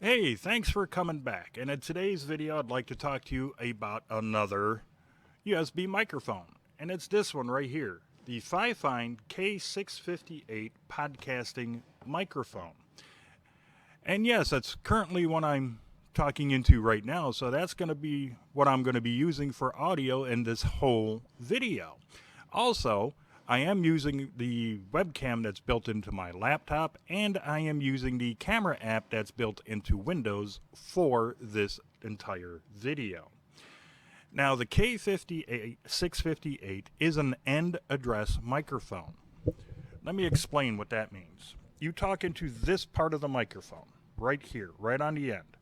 Hey, thanks for coming back. And in today's video, I'd like to talk to you about another USB microphone. And it's this one right here, the FiFine K658 podcasting microphone. And yes, that's currently what I'm talking into right now. So that's going to be what I'm going to be using for audio in this whole video. Also, I am using the webcam that's built into my laptop, and I am using the camera app that's built into Windows for this entire video. Now, the K658 is an end address microphone. Let me explain what that means. You talk into this part of the microphone, right here, right on the end.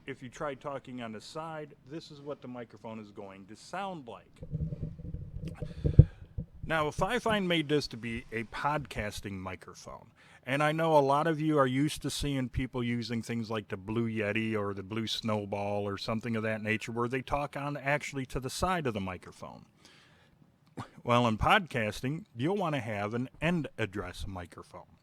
If you try talking on the side, this is what the microphone is going to sound like. Now, FiFine made this to be a podcasting microphone, and I know a lot of you are used to seeing people using things like the Blue Yeti or the Blue Snowball or something of that nature where they talk on actually to the side of the microphone. Well, in podcasting, you'll want to have an end address microphone.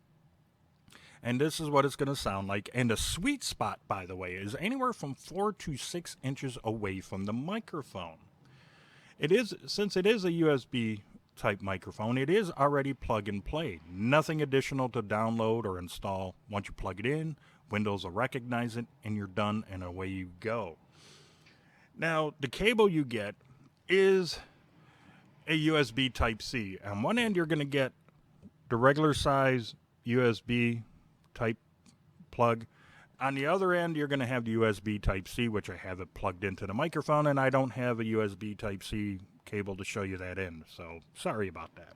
And this is what it's going to sound like. And the sweet spot, by the way, is anywhere from 4 to 6 inches away from the microphone. Since it is a USB type microphone, it is already plug and play. Nothing additional to download or install. Once you plug it in, Windows will recognize it and you're done and away you go. Now, the cable you get is a USB type C. On one end, you're going to get the regular size USB type plug. On the other end, you're going to have the USB type C, which I have it plugged into the microphone, and I don't have a USB type C cable to show you that in, so sorry about that.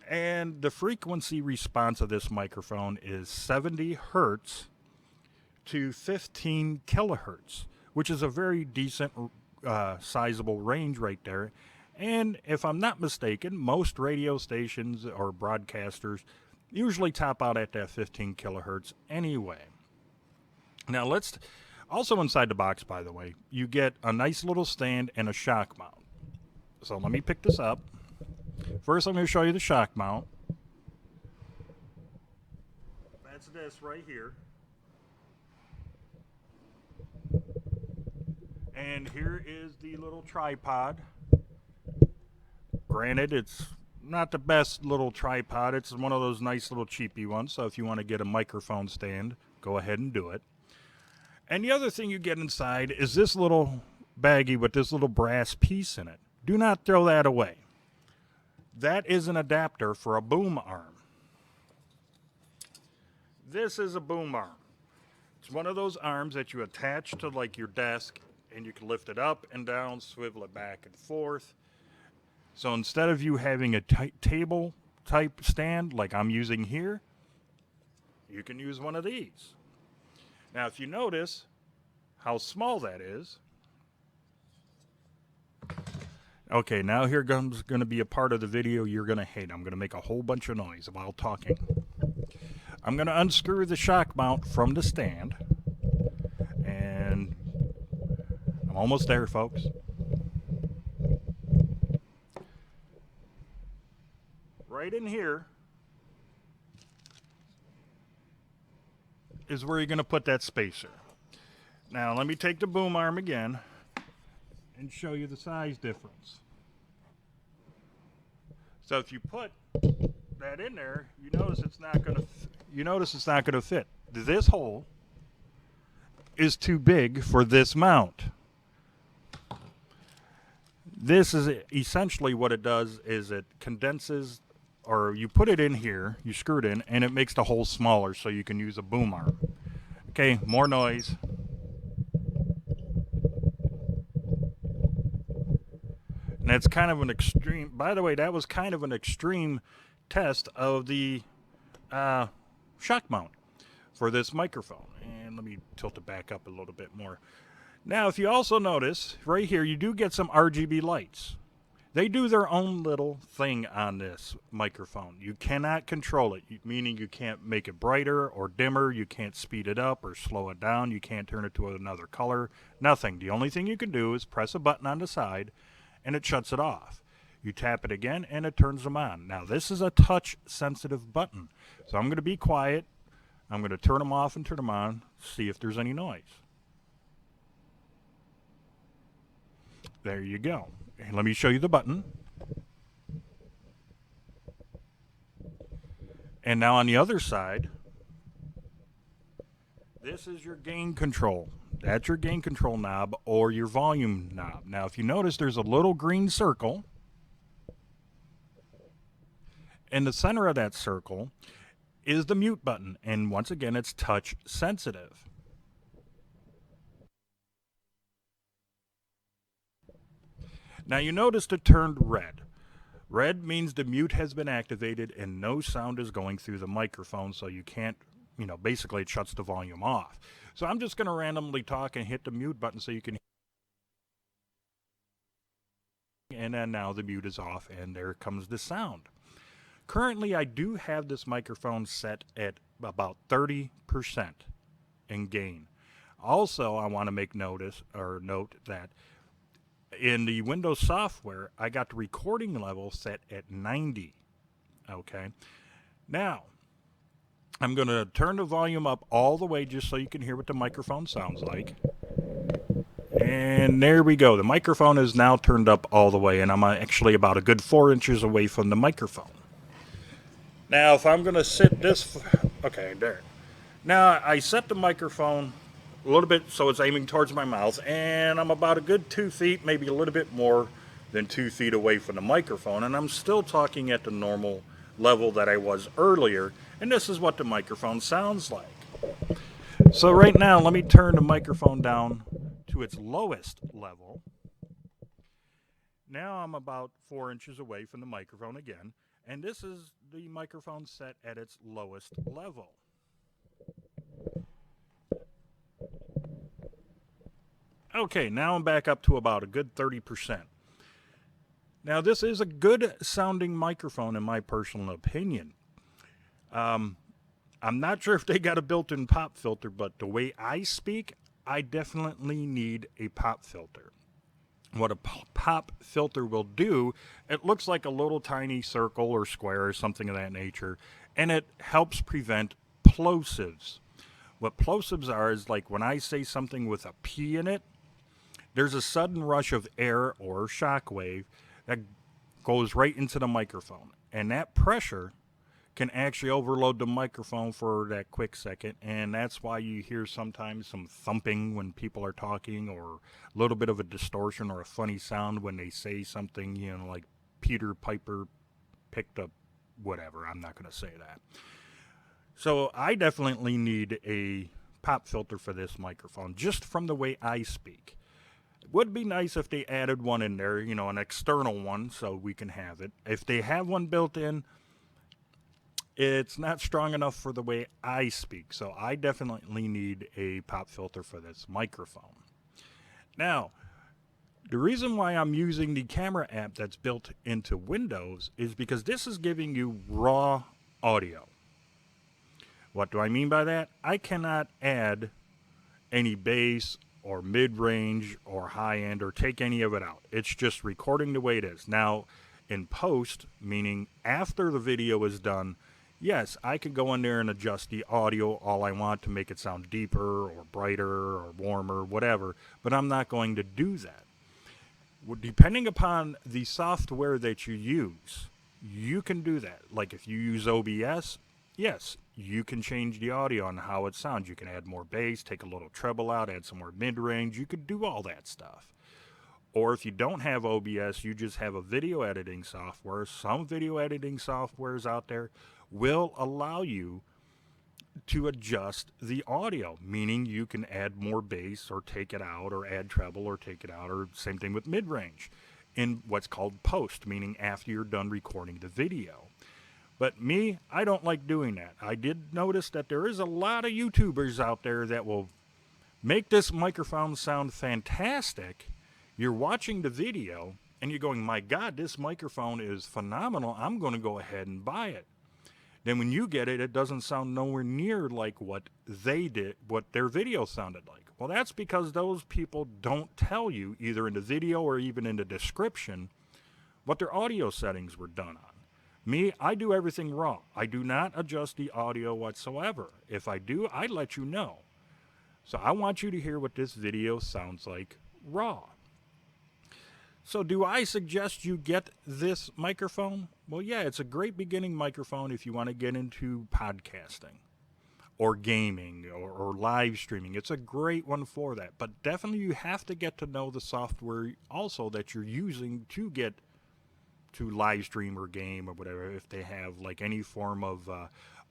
And the frequency response of this microphone is 70 hertz to 15 kilohertz, which is a very decent sizable range right there. And if I'm not mistaken, most radio stations or broadcasters usually top out at that 15 kilohertz anyway. Now let's also, inside the box, by the way, you get a nice little stand and a shock mount. So let me pick this up. First, I'm going to show you the shock mount. That's this right here. And here is the little tripod. Granted, it's not the best little tripod. It's one of those nice little cheapy ones. So if you want to get a microphone stand, go ahead and do it. And the other thing you get inside is this little baggie with this little brass piece in it. Do not throw that away. That is an adapter for a boom arm. This is a boom arm. It's one of those arms that you attach to like your desk, and you can lift it up and down, swivel it back and forth. So instead of you having a table type stand like I'm using here, you can use one of these. Now, if you notice how small that is, okay, now here comes going to be a part of the video you're going to hate. I'm going to make a whole bunch of noise while talking. I'm going to unscrew the shock mount from the stand, and I'm almost there, folks. Right in here is where you're going to put that spacer. Now, let me take the boom arm again and show you the size difference. So if you put that in there, you notice it's not going to fit. This hole is too big for this mount. This is essentially what it does is it condenses, or you put it in here, you screw it in, and it makes the hole smaller so you can use a boom arm. Okay, more noise. And that's kind of an extreme, by the way, that was kind of an extreme test of the shock mount for this microphone. And let me tilt it back up a little bit more. Now, if you also notice, right here, you do get some Rgb lights. They do their own little thing on this microphone. You cannot control it, meaning you can't make it brighter or dimmer. You can't speed it up or slow it down. You can't turn it to another color. Nothing. The only thing you can do is press a button on the side, and it shuts it off. You tap it again, and it turns them on. Now, this is a touch-sensitive button, so I'm going to be quiet. I'm going to turn them off and turn them on, see if there's any noise. There you go. And let me show you the button. And now on the other side, this is your gain control. That's your gain control knob or your volume knob. Now, if you notice, there's a little green circle. In the center of that circle is the mute button. And once again, it's touch sensitive. Now, you noticed it turned red. Red means the mute has been activated and no sound is going through the microphone, so you can't, basically it shuts the volume off. So I'm just going to randomly talk and hit the mute button so you can hear. And then now the mute is off and there comes the sound. Currently, I do have this microphone set at about 30% in gain. Also, I want to make note that in the Windows software, I got the recording level set at 90. Okay. Now, I'm going to turn the volume up all the way just so you can hear what the microphone sounds like. And there we go. The microphone is now turned up all the way, and I'm actually about a good 4 inches away from the microphone. Now, if I'm going to sit this... Okay, there. Now, I set the microphone a little bit so it's aiming towards my mouth, and I'm about a good 2 feet, maybe a little bit more than 2 feet away from the microphone, and I'm still talking at the normal level that I was earlier, and this is what the microphone sounds like. So right now, let me turn the microphone down to its lowest level. Now I'm about 4 inches away from the microphone again, and this is the microphone set at its lowest level. Okay, now I'm back up to about a good 30%. Now, this is a good sounding microphone in my personal opinion. I'm not sure if they got a built-in pop filter, but the way I speak, I definitely need a pop filter. What a pop filter will do, it looks like a little tiny circle or square or something of that nature, and it helps prevent plosives. What plosives are is like when I say something with a P in it, there's a sudden rush of air or shock wave that goes right into the microphone. And that pressure can actually overload the microphone for that quick second. And that's why you hear sometimes some thumping when people are talking, or a little bit of a distortion or a funny sound when they say something, like Peter Piper picked up whatever. I'm not going to say that. So I definitely need a pop filter for this microphone, just from the way I speak. It would be nice if they added one in there, an external one, so we can have it. If they have one built in, it's not strong enough for the way I speak, so I definitely need a pop filter for this microphone. Now, the reason why I'm using the camera app that's built into Windows is because this is giving you raw audio. What do I mean by that? I cannot add any bass or mid-range or high-end or take any of it out. It's just recording the way it is. Now, in post, meaning after the video is done, yes, I can go in there and adjust the audio all I want to make it sound deeper or brighter or warmer, whatever, but I'm not going to do that. Depending upon the software that you use, you can do that. Like if you use OBS, yes, you can change the audio on how it sounds. You can add more bass, take a little treble out, add some more mid-range. You could do all that stuff. Or if you don't have OBS, you just have a video editing software. Some video editing softwares out there will allow you to adjust the audio, meaning you can add more bass or take it out, or add treble or take it out, or same thing with mid-range in what's called post, meaning after you're done recording the video. But me, I don't like doing that. I did notice that there is a lot of YouTubers out there that will make this microphone sound fantastic. You're watching the video and you're going, my God, this microphone is phenomenal. I'm going to go ahead and buy it. Then when you get it, it doesn't sound nowhere near like what they did, what their video sounded like. Well, that's because those people don't tell you, either in the video or even in the description, what their audio settings were done on. Me, I do everything raw. I do not adjust the audio whatsoever. If I do, I let you know. So I want you to hear what this video sounds like raw. So do I suggest you get this microphone? Well, yeah, it's a great beginning microphone if you want to get into podcasting or gaming or live streaming. It's a great one for that. But definitely you have to get to know the software also that you're using to get to live stream or game or whatever, if they have like any form of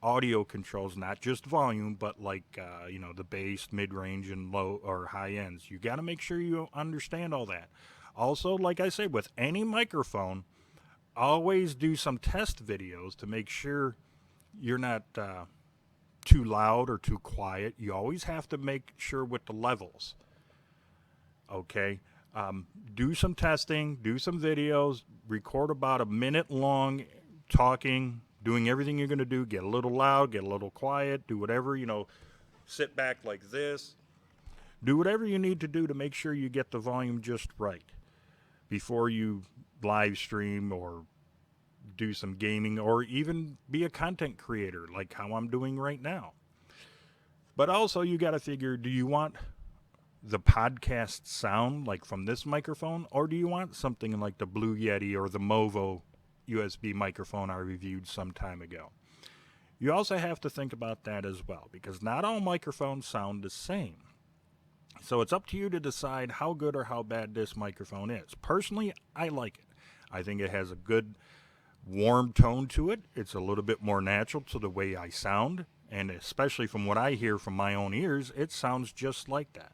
audio controls, not just volume, but like the bass, mid-range, and low or high ends. You got to make sure you understand all that. Also, like I said, with any microphone, always do some test videos to make sure you're not too loud or too quiet. You always have to make sure with the levels. Okay? Do some testing, do some videos, record about a minute long talking, doing everything you're going to do. Get a little loud, get a little quiet, do whatever, sit back like this. Do whatever you need to do to make sure you get the volume just right before you live stream or do some gaming or even be a content creator like how I'm doing right now. But also you got to figure, do you want the podcast sound like from this microphone, or do you want something like the Blue Yeti or the Movo USB microphone I reviewed some time ago? You also have to think about that as well, because not all microphones sound the same. So it's up to you to decide how good or how bad this microphone is. Personally, I like it. I think it has a good warm tone to it. It's a little bit more natural to the way I sound, and especially from what I hear from my own ears, it sounds just like that.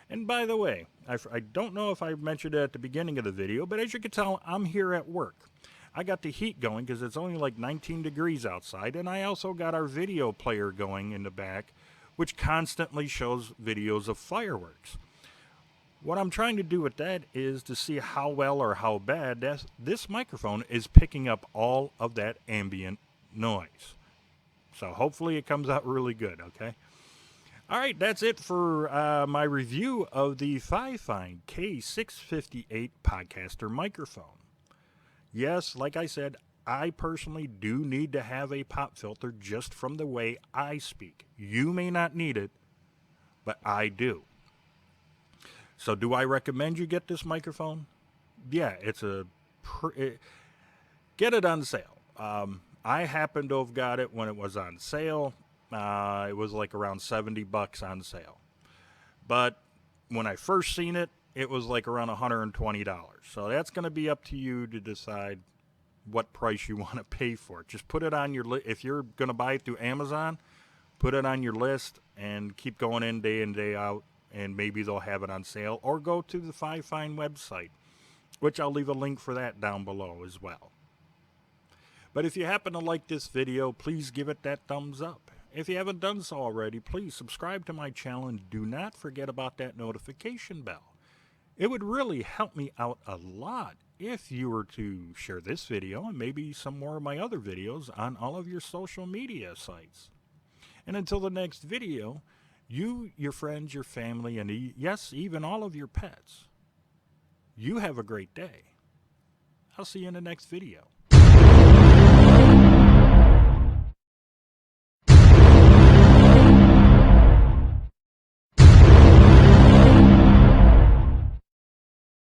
And by the way, I don't know if I mentioned it at the beginning of the video, but as you can tell, I'm here at work. I got the heat going because it's only like 19 degrees outside, and I also got our video player going in the back, which constantly shows videos of fireworks. What I'm trying to do with that is to see how well or how bad this microphone is picking up all of that ambient noise. So hopefully it comes out really good, okay? All right, that's it for my review of the FiFine K658 podcaster microphone. Yes, like I said, I personally do need to have a pop filter just from the way I speak. You may not need it, but I do. So do I recommend you get this microphone? Yeah, get it on sale. I happen to have got it when it was on sale. It was like around $70 on sale. But when I first seen it, it was like around $120. So that's going to be up to you to decide what price you want to pay for it. Just put it on your list. If you're going to buy it through Amazon, put it on your list and keep going in day out, and maybe they'll have it on sale. Or go to the FiFine website, which I'll leave a link for that down below as well. But if you happen to like this video, please give it that thumbs up. If you haven't done so already, please subscribe to my channel and do not forget about that notification bell. It would really help me out a lot if you were to share this video and maybe some more of my other videos on all of your social media sites. And until the next video, you, your friends, your family, and yes, even all of your pets, you have a great day. I'll see you in the next video.